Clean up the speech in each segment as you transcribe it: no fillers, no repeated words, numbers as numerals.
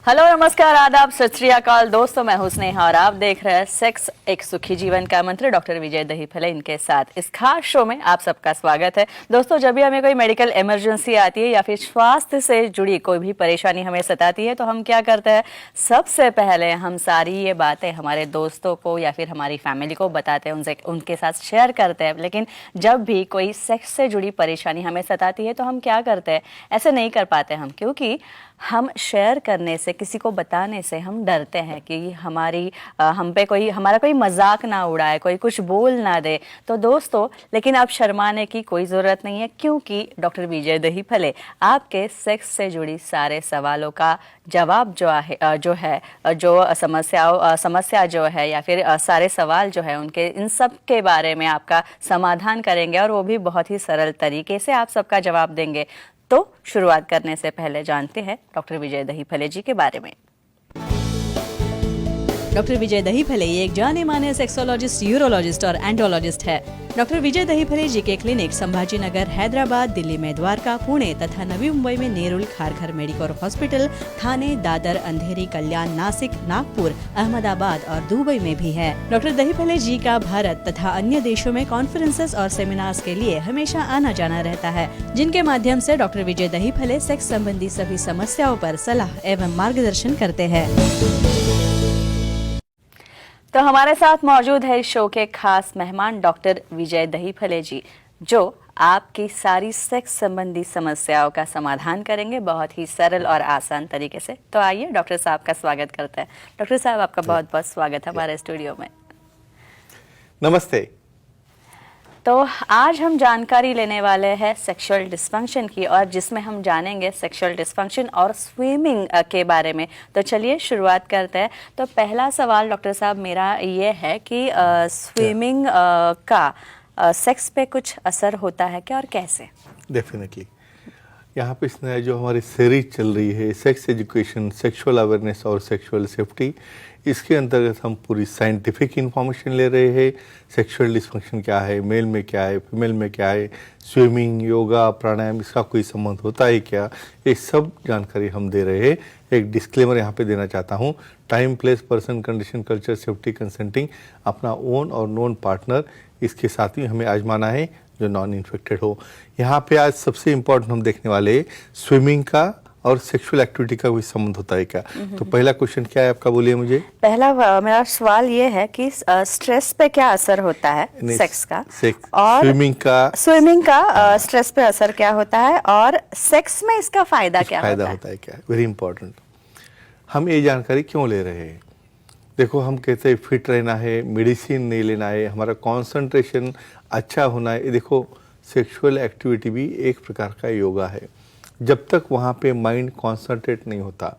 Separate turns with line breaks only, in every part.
Hello, नमस्कार, आदाब, सत श्री अकाल दोस्तों। मैं हूं स्नेहा और आप देख रहे हैं सेक्स एक सुखी जीवन का मंत्र डॉक्टर विजय दहीफले इनके साथ। इस खास शो में आप सबका स्वागत है। दोस्तों, जब भी हमें कोई मेडिकल इमरजेंसी आती है या फिर स्वास्थ्य से जुड़ी कोई भी परेशानी हमें सताती है तो हम क्या करते हैं, सबसे पहले हम सारी ये बातें हमारे दोस्तों को या फिर हमारी फैमिली को बताते हैं, उनके साथ शेयर करते हैं। लेकिन जब भी कोई सेक्स से जुड़ी परेशानी हमें सताती है तो हम क्या करते हैं, ऐसे नहीं कर पाते हम, क्योंकि हम शेयर करने से, किसी को बताने से हम डरते हैं कि हम पे कोई हमारा कोई मजाक ना उड़ाए, कोई कुछ बोल ना दे। तो दोस्तों, लेकिन आप शर्माने की कोई ज़रूरत नहीं है, क्योंकि डॉक्टर विजय दहीफले आपके सेक्स से जुड़ी सारे सवालों का जवाब जो समस्या जो है या फिर सारे सवाल जो है उनके, इन सब के बारे में आपका समाधान करेंगे और वो भी बहुत ही सरल तरीके से आप सबका जवाब देंगे। तो शुरुआत करने से पहले जानते हैं डॉक्टर विजय दहीफले जी के बारे में। डॉक्टर विजय दहीफले एक जाने माने सेक्सोलॉजिस्ट, यूरोलॉजिस्ट और एंडोलॉजिस्ट है। डॉक्टर विजय दहीफले जी के क्लिनिक संभाजीनगर, हैदराबाद, दिल्ली में द्वारका, पुणे तथा नवी मुंबई में नेरुल, खारघर मेडिकोर हॉस्पिटल, थाने, दादर, अंधेरी, कल्याण, नासिक, नागपुर, अहमदाबाद और दुबई में भी है। डॉक्टर दहीफले जी का भारत तथा अन्य देशों में कॉन्फ्रेंसेस और सेमिनार्स के लिए हमेशा आना जाना रहता है, जिनके माध्यम से डॉक्टर विजय दहीफले सेक्स संबंधी सभी समस्याओं पर सलाह एवं मार्गदर्शन करते हैं। तो हमारे साथ मौजूद है इस शो के खास मेहमान डॉक्टर विजय दहीफले जी, जो आपकी सारी सेक्स संबंधी समस्याओं का समाधान करेंगे बहुत ही सरल और आसान तरीके से। तो आइए डॉक्टर साहब का स्वागत करते हैं। डॉक्टर साहब, आपका बहुत बहुत स्वागत है हमारे स्टूडियो में।
नमस्ते।
तो आज हम जानकारी लेने वाले हैं सेक्सुअल डिस्फंक्शन की, और जिसमें हम जानेंगे सेक्सुअल डिस्फंक्शन और स्विमिंग के बारे में। तो चलिए शुरुआत करते हैं। तो पहला सवाल डॉक्टर साहब मेरा ये है कि स्विमिंग का सेक्स पे कुछ असर होता है क्या और कैसे?
डेफिनेटली यहाँ पे इसने जो हमारी सीरीज चल रही है सेक्स एजुकेशन, सेक्सुअल अवेयरनेस और सेक्सुअल सेफ्टी, इसके अंतर्गत हम पूरी साइंटिफिक इंफॉर्मेशन ले रहे हैं। सेक्सुअल डिस्फंक्शन क्या है, मेल में क्या है, फीमेल में क्या है, स्विमिंग, योगा, प्राणायाम, इसका कोई संबंध होता है क्या, ये सब जानकारी हम दे रहे हैं। एक डिस्क्लेमर यहाँ पे देना चाहता हूँ, time, place, person, condition, culture, safety, consenting, अपना ओन और नोन पार्टनर, इसके साथ ही हमें आजमाना है जो नॉन इन्फेक्टेड हो। यहाँ पे आज सबसे इम्पोर्टेंट हम देखने वाले स्विमिंग का और सेक्सुअल एक्टिविटी का कोई संबंध होता है क्या। तो पहला क्वेश्चन क्या है आपका, बोलिए मुझे।
पहला मेरा सवाल ये है कि स्ट्रेस पे क्या असर होता है सेक्स का, और स्विमिंग का स्ट्रेस पे असर क्या होता है, और सेक्स में इसका फायदा क्या होता है
क्या। Very important. हम ये जानकारी क्यों ले रहे हैं? देखो, हम कहते हैं फिट रहना है, मेडिसिन नहीं लेना है, हमारा कॉन्सेंट्रेशन अच्छा होना है। देखो, सेक्सुअल एक्टिविटी भी एक प्रकार का योगा है। जब तक वहाँ पे माइंड कॉन्सेंट्रेट नहीं होता,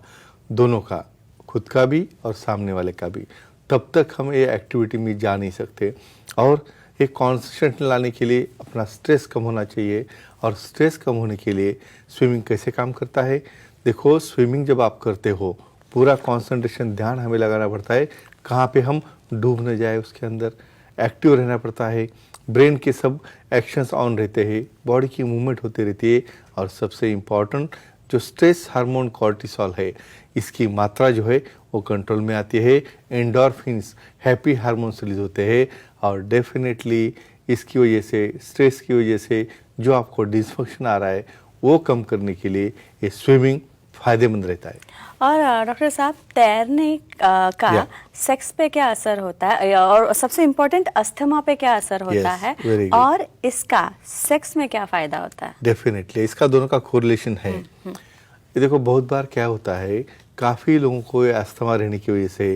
दोनों का, खुद का भी और सामने वाले का भी, तब तक हम ये एक्टिविटी में जा नहीं सकते। और एक कॉन्सेंट्रेशन लाने के लिए अपना स्ट्रेस कम होना चाहिए, और स्ट्रेस कम होने के लिए स्विमिंग कैसे काम करता है। देखो, स्विमिंग जब आप करते हो, पूरा कॉन्सेंट्रेशन, ध्यान हमें लगाना पड़ता है कहाँ पे हम डूब न जाए, उसके अंदर एक्टिव रहना पड़ता है। ब्रेन के सब एक्शंस ऑन रहते हैं, बॉडी की मूवमेंट होती रहती है, और सबसे इम्पॉर्टेंट जो स्ट्रेस हार्मोन कॉर्टिसोल है, इसकी मात्रा जो है वो कंट्रोल में आती है। एंडोर्फिन्स, हैप्पी हार्मोन्स रिलीज होते हैं, और डेफिनेटली इसकी वजह से, स्ट्रेस की वजह से जो आपको डिस्फंक्शन आ रहा है वो कम करने के लिए ये स्विमिंग फायदेमंद रहता है।
और डॉक्टर साहब, तैरने का सेक्स पे क्या असर होता है, और सबसे इम्पोर्टेंट अस्थमा पे क्या असर होता है, और इसका सेक्स में क्या फायदा होता है?
डेफिनेटली इसका दोनों का कोरिलेशन है। ये देखो, बहुत बार क्या होता है, काफ़ी लोगों को ये अस्थमा रहने की वजह से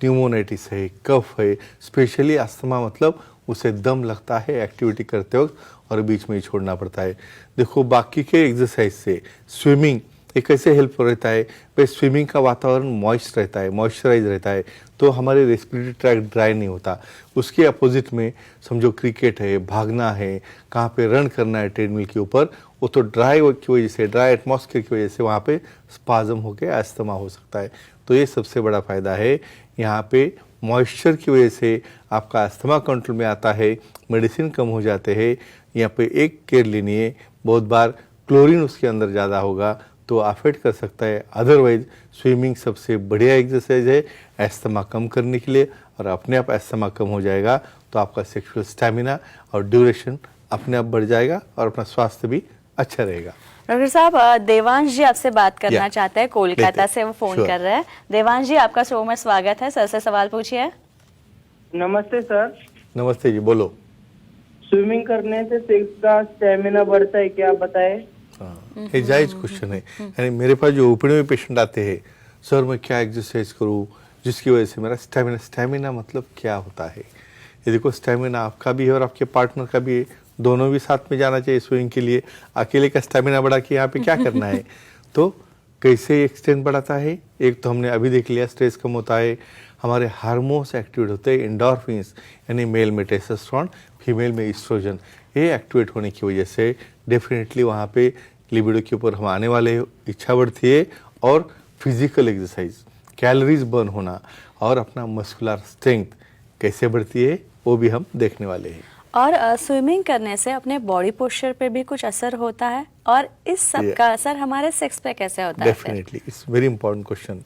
न्यूमोनाइटिस है, कफ है। स्पेशली अस्थमा मतलब उसे दम लगता है एक्टिविटी करते वक्त, और बीच में ही छोड़ना पड़ता है। देखो, बाकी के एक्सरसाइज से स्विमिंग एक कैसे हेल्प रहता है, भाई स्विमिंग का वातावरण मॉइस्ट रहता है, मॉइस्चराइज रहता है, तो हमारे रेस्पिरेटरी ट्रैक्ट ड्राई नहीं होता। उसके अपोजिट में समझो क्रिकेट है, भागना है, कहाँ पे रन करना है ट्रेडमिल के ऊपर, वो तो ड्राई की वजह से, ड्राई एटमॉस्फेयर की वजह से वहाँ पे स्पाज्म होकर अस्थमा हो सकता है। तो ये सबसे बड़ा फायदा है। यहाँ पे मॉइस्चर की वजह से आपका अस्थमा कंट्रोल में आता है, मेडिसिन कम हो जाते हैं। यहाँ पे एक केयर लेनी है, बहुत बार क्लोरीन उसके अंदर ज़्यादा होगा तो अफेक्ट कर सकता है। अदरवाइज स्विमिंग सबसे बढ़िया एक्सरसाइज है अस्थमा कम करने के लिए, और अपने आप अस्थमा कम हो जाएगा तो आपका सेक्सुअल स्टैमिना और ड्यूरेशन अपने आप बढ़ जाएगा और अपना स्वास्थ्य भी अच्छा रहेगा।
डॉक्टर साहब, देवांश जी आपसे बात करना
या,
चाहते हैं, कोलकाता से वो फोन
Sure.
कर रहे हैं। देवांश जी, आपका शो में स्वागत है, सर से सवाल पूछिए।
नमस्ते सर।
नमस्ते जी, बोलो।
स्विमिंग करने से सेक्स का स्टेमिना बढ़ता है क्या, बताएं?
हाँ, ये जायज क्वेश्चन है। यानी मेरे पास जो ओपीडी में पेशेंट आते हैं, सर मैं क्या एक्सरसाइज करूँ जिसकी वजह से मेरा स्टेमिना मतलब क्या होता है? ये देखो, स्टेमिना आपका भी है और आपके पार्टनर का भी है, दोनों भी साथ में जाना चाहिए स्विमिंग के लिए। अकेले का स्टेमिना बढ़ा के यहाँ पे क्या करना है? तो कैसे एक्सटेंड बढ़ाता है? एक तो हमने अभी देख लिया, स्ट्रेस कम होता है, हमारे हार्मोन्स एक्टिवेट होते हैं, एंडोर्फिन्स, यानी मेल में टेस्टोस्टेरोन, फीमेल में एस्ट्रोजन, ये एक्टिवेट होने की वजह से डेफिनेटली वहाँ पे लिबिडो के ऊपर हम आने वाले इच्छा बढ़ती है, और फिजिकल एक्सरसाइज, कैलोरीज बर्न होना और अपना मस्कुलर स्ट्रेंथ कैसे बढ़ती है वो भी हम देखने वाले हैं।
और स्विमिंग करने से अपने बॉडी पोस्चर पे भी कुछ असर होता है, और इस सब का असर हमारे सेक्स पे कैसे होता है?
Definitely, it's very important question.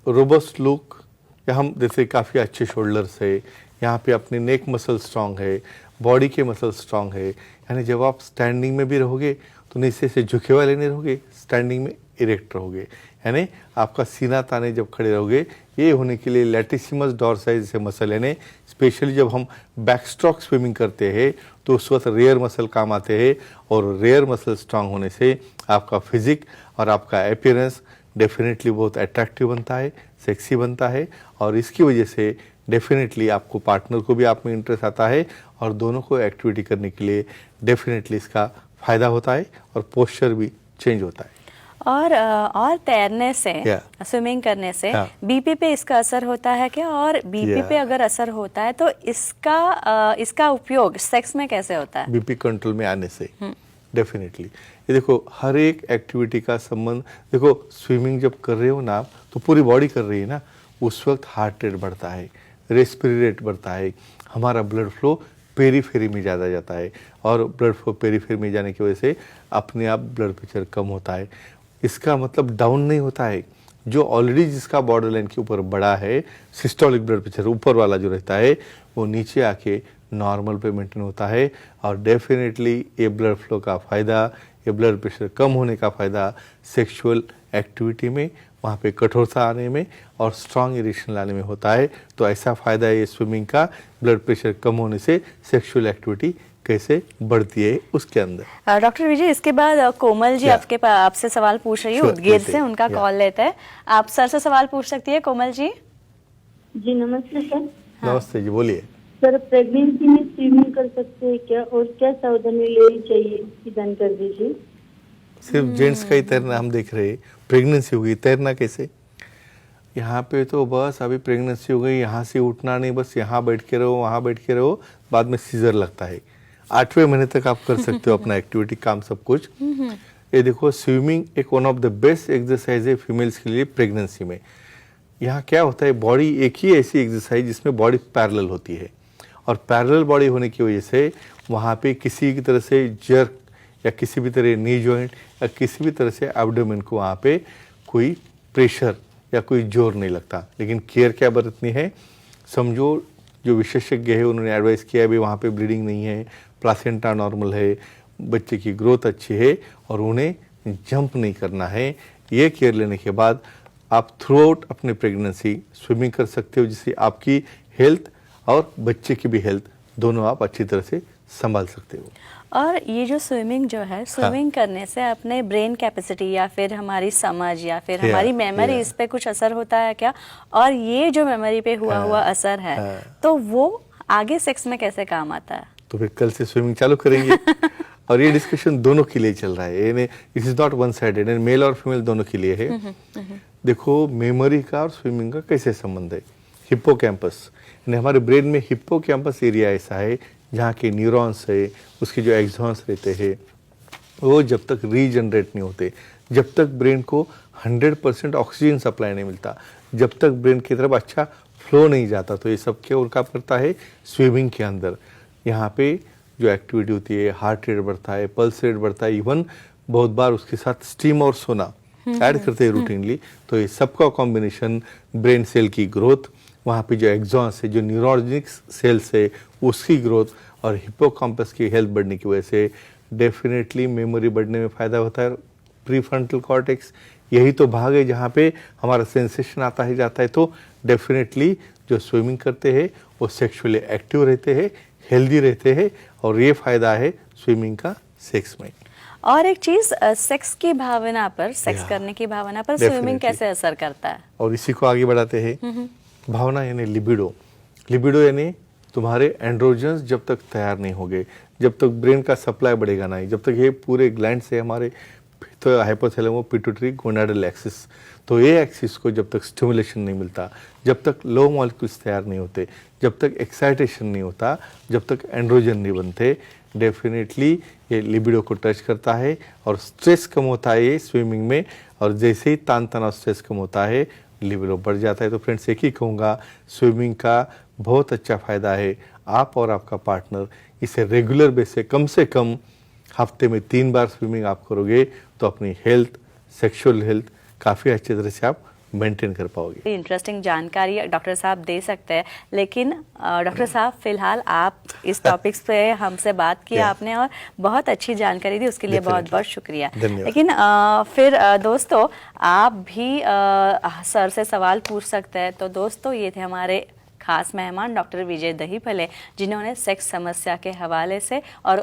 Robust look, या हम जैसे काफ़ी अच्छे शोल्डर्स है, यहाँ पे अपने नेक मसल स्ट्रांग है, बॉडी के मसल स्ट्रांग है, यानी जब आप स्टैंडिंग में भी रहोगे तो नीचे से झुके वाले नहीं रहोगे, स्टैंडिंग में इरेक्ट रहोगे, यानी आपका सीना ताने जब खड़े रहोगे। ये होने के लिए लैटिसिमस डॉर्साई से मसल, यानी स्पेशली जब हम बैक स्ट्रोक स्विमिंग करते हैं तो उस वक्त रेयर मसल काम आते हैं, और रेयर मसल स्ट्रांग होने से आपका फिजिक और आपका अपीयरेंस डेफिनेटली बहुत अट्रैक्टिव बनता है, सेक्सी बनता है, और इसकी वजह से डेफिनेटली आपको पार्टनर को भी आप में इंटरेस्ट आता है, और दोनों को एक्टिविटी करने के लिए डेफिनेटली इसका फ़ायदा होता है, और पोस्चर भी चेंज होता है।
और तैरने से, स्विमिंग करने से बीपी पे इसका असर होता है क्या? और बीपी पे अगर असर होता है तो इसका उपयोग सेक्स में कैसे होता है?
बीपी कंट्रोल में आने से डेफिनेटली, ये देखो हर एक एक्टिविटी का संबंध, देखो स्विमिंग जब कर रहे हो ना आप, तो पूरी बॉडी कर रही है ना, उस वक्त हार्ट रेट बढ़ता है, रेस्पिरेटरी रेट बढ़ता है, हमारा ब्लड फ्लो पेरीफेरी में ज़्यादा जाता है, और ब्लड फ्लो पेरीफेरी में जाने की वजह से अपने आप ब्लड प्रेशर कम होता है। इसका मतलब डाउन नहीं होता है, जो ऑलरेडी जिसका बॉर्डर लाइन के ऊपर बड़ा है, सिस्टोलिक ब्लड प्रेशर ऊपर वाला जो रहता है, वो नीचे आके नॉर्मल पे मेंटेन होता है, और डेफिनेटली ये ब्लड फ्लो का फ़ायदा, ये ब्लड प्रेशर कम होने का फ़ायदा सेक्सुअल एक्टिविटी में, वहाँ पे कठोरता आने में और स्ट्रॉन्ग इरेक्शन लाने में होता है। तो ऐसा फ़ायदा है ये स्विमिंग का, ब्लड प्रेशर कम होने से सेक्सुअल एक्टिविटी कैसे बढ़ती है उसके अंदर।
डॉक्टर विजय, इसके बाद कोमल जी आपसे सवाल पूछ रही है, उदगीर से, उनका कॉल लेते हैं। आप सर से सवाल पूछ सकती है कोमल जी।
जी नमस्ते सर।
नमस्ते जी, बोलिए।
सर, प्रेगनेंसी में स्विमिंग कर सकते हैं क्या, और क्या सावधानी लेनी चाहिए इसकी जानकारी दीजिए।
सिर्फ जेंट्स का ही तैरना हम देख रहे हैं, प्रेगनेंसी हो गई, तैरना कैसे? यहाँ पे तो बस अभी प्रेगनेंसी हो गई, यहाँ से उठना नहीं, बस यहाँ बैठ के रहो, वहाँ बैठ के रहो, बाद में सीजर लगता है। 8वें महीने तक आप कर सकते हो अपना एक्टिविटी, काम सब कुछ। ये देखो, स्विमिंग एक one of the best exercise है फीमेल्स के लिए प्रेगनेंसी में। यहाँ क्या होता है, बॉडी एक ही ऐसी एक्सरसाइज जिसमें बॉडी पैरेलल होती है, और पैरेलल बॉडी होने की वजह से वहाँ पे किसी की तरह से जर्क या किसी भी तरह नी जॉइंट या किसी भी तरह से एब्डोमेन को वहाँ पे कोई प्रेशर या कोई जोर नहीं लगता। लेकिन केयर क्या बरतनी है, समझो जो विशेषज्ञ है उन्होंने एडवाइस किया है भी वहाँ पे ब्लीडिंग नहीं है, प्लासेंटा नॉर्मल है, बच्चे की ग्रोथ अच्छी है, और उन्हें जंप नहीं करना है। ये केयर लेने के बाद आप थ्रू आउट अपने प्रेगनेंसी स्विमिंग कर सकते हो, जिससे आपकी हेल्थ और बच्चे की भी हेल्थ दोनों आप अच्छी तरह से संभाल सकते हो।
और ये जो स्विमिंग जो है, स्विमिंग करने से अपने ब्रेन कैपेसिटी या फिर हमारी समझ या फिर हमारी मेमोरी, इस पे कुछ असर होता है क्या? और ये जो मेमोरी पे हुआ असर है, तो वो आगे सेक्स में कैसे काम आता है?
तो फिर कल से स्विमिंग चालू करेंगे। और ये डिस्कशन दोनों के लिए चल रहा है, it is not one sided, male और फीमेल दोनों के लिए है। देखो, मेमोरी का और स्विमिंग का कैसे संबंध है। हिप्पोकैम्पस, हमारे ब्रेन में हिप्पोकैम्पस एरिया ऐसा है जहाँ के न्यूरॉन्स है, उसके जो एक्सॉन्स रहते हैं, वो जब तक रीजनरेट नहीं होते, जब तक ब्रेन को 100% ऑक्सीजन सप्लाई नहीं मिलता, जब तक ब्रेन की तरफ अच्छा फ्लो नहीं जाता, तो ये सब क्या उनका करता है स्विमिंग के अंदर। यहाँ पे जो एक्टिविटी होती है, हार्ट रेट बढ़ता है, पल्स रेट बढ़ता है, इवन बहुत बार उसके साथ स्टीम और सोना, ऐड करते हैं रूटीनली, तो ये सबका कॉम्बिनेशन ब्रेन सेल की ग्रोथ, वहाँ पे जो एक्सॉन्स है, जो न्यूरोजेनिक सेल्स है उसकी ग्रोथ और हिप्पोकैम्पस की हेल्थ बढ़ने की वजह से डेफिनेटली मेमोरी बढ़ने में फ़ायदा होता है। प्रीफ्रंटल कॉर्टेक्स यही तो भाग है जहाँ पे हमारा सेंसेशन आता है जाता है, तो डेफिनेटली जो स्विमिंग करते हैं वो सेक्सुअली एक्टिव रहते हैं, हेल्दी रहते हैं और ये फ़ायदा है स्विमिंग का सेक्स में।
और एक चीज, सेक्स की भावना पर, सेक्स
Yeah.
करने की भावना पर स्विमिंग
Definitely.
कैसे असर करता है?
और इसी को आगे बढ़ाते हैं। भावना यानी लिबिडो, लिबिडो यानी तुम्हारे एंड्रोजन्स जब तक तैयार नहीं होंगे, जब तक ब्रेन का सप्लाई बढ़ेगा नहीं, जब तक ये पूरे ग्लैंड से हमारे तो हाइपोथैलेमो पिट्यूटरी गोनाडल एक्सिस, तो ये एक्सिस को जब तक स्टिमुलेशन नहीं मिलता, जब तक लो मॉलिक्यूल्स तैयार नहीं होते, जब तक एक्साइटेशन नहीं होता, जब तक एंड्रोजन नहीं बनते, डेफिनेटली ये लिबिडो को टच करता है और स्ट्रेस कम होता है ये स्विमिंग में। और जैसे ही तान तनाव स्ट्रेस कम होता है लिबिडो बढ़ जाता है। तो फ्रेंड्स एक ही कहूँगा, स्विमिंग का बहुत अच्छा फ़ायदा है। आप और आपका पार्टनर इसे रेगुलर बेस से कम हफ्ते में 3 बार स्विमिंग आप करोगे तो अपनी हेल्थ, सेक्सुअल हेल्थ काफ़ी अच्छे तरह से आप मेंटेन कर पाओगे।
इंटरेस्टिंग जानकारी डॉक्टर साहब दे सकते हैं, लेकिन डॉक्टर साहब फिलहाल आप इस टॉपिक्स पे हमसे बात की आपने और बहुत अच्छी जानकारी दी, उसके लिए बहुत बहुत शुक्रिया।
धन्यवाद।
लेकिन फिर दोस्तों आप भी सर से सवाल पूछ सकते हैं। तो दोस्तों ये थे हमारे खास मेहमान डॉक्टर विजय दहीफले, जिन्होंने सेक्स समस्या के हवाले से और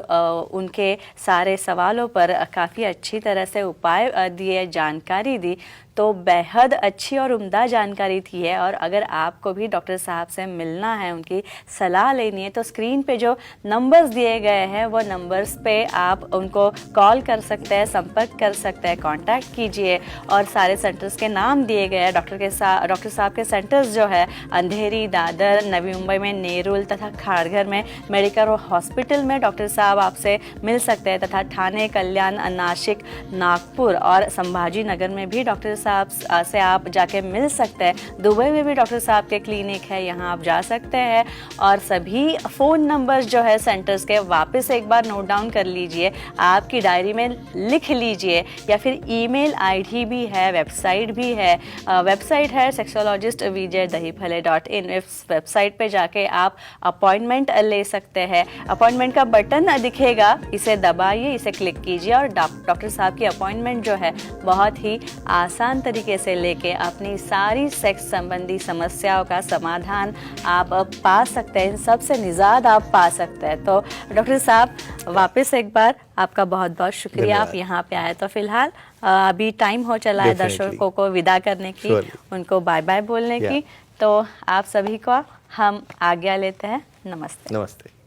उनके सारे सवालों पर काफ़ी अच्छी तरह से उपाय दिए, जानकारी दी। तो बेहद अच्छी और उम्दा जानकारी थी है। और अगर आपको भी डॉक्टर साहब से मिलना है, उनकी सलाह लेनी है, तो स्क्रीन पे जो नंबर्स दिए गए हैं वो नंबर्स पे आप उनको कॉल कर सकते हैं, संपर्क कर सकते हैं, कांटेक्ट कीजिए। और सारे सेंटर्स के नाम दिए गए हैं। डॉक्टर साहब के सेंटर्स जो है अंधेरी, दादर, नवी मुंबई में नेरुल तथा खारघर में मेडिकल हॉस्पिटल में डॉक्टर साहब आपसे मिल सकते हैं, तथा ठाणे, कल्याण, नासिक, नागपुर और संभाजी नगर में भी डॉक्टर साहब से आप जाके मिल सकते हैं। दुबई में भी डॉक्टर साहब के क्लिनिक है, यहाँ आप जा सकते हैं। और सभी फ़ोन नंबर्स जो है सेंटर्स के वापस एक बार नोट डाउन कर लीजिए, आपकी डायरी में लिख लीजिए, या फिर ईमेल आईडी भी है, वेबसाइट भी है। वेबसाइट है sexologist.vijaydahiphale.in। इस वेबसाइट पे जाके आप अपॉइंटमेंट ले सकते हैं। अपॉइंटमेंट का बटन दिखेगा, इसे दबाइए, इसे क्लिक कीजिए और डॉक्टर साहब की अपॉइंटमेंट जो है बहुत ही आसान तरीके से लेके अपनी सारी सेक्स संबंधी समस्याओं का समाधान आप पा सकते हैं, सबसे निजात आप पा सकते हैं। तो डॉक्टर साहब वापस एक बार आपका बहुत बहुत शुक्रिया, आप यहाँ पे आए। तो फिलहाल अभी टाइम हो चला है दर्शकों को विदा करने की, उनको बाय बाय बोलने की। तो आप सभी को हम आज्ञा लेते हैं। नमस्ते।
नमस्ते।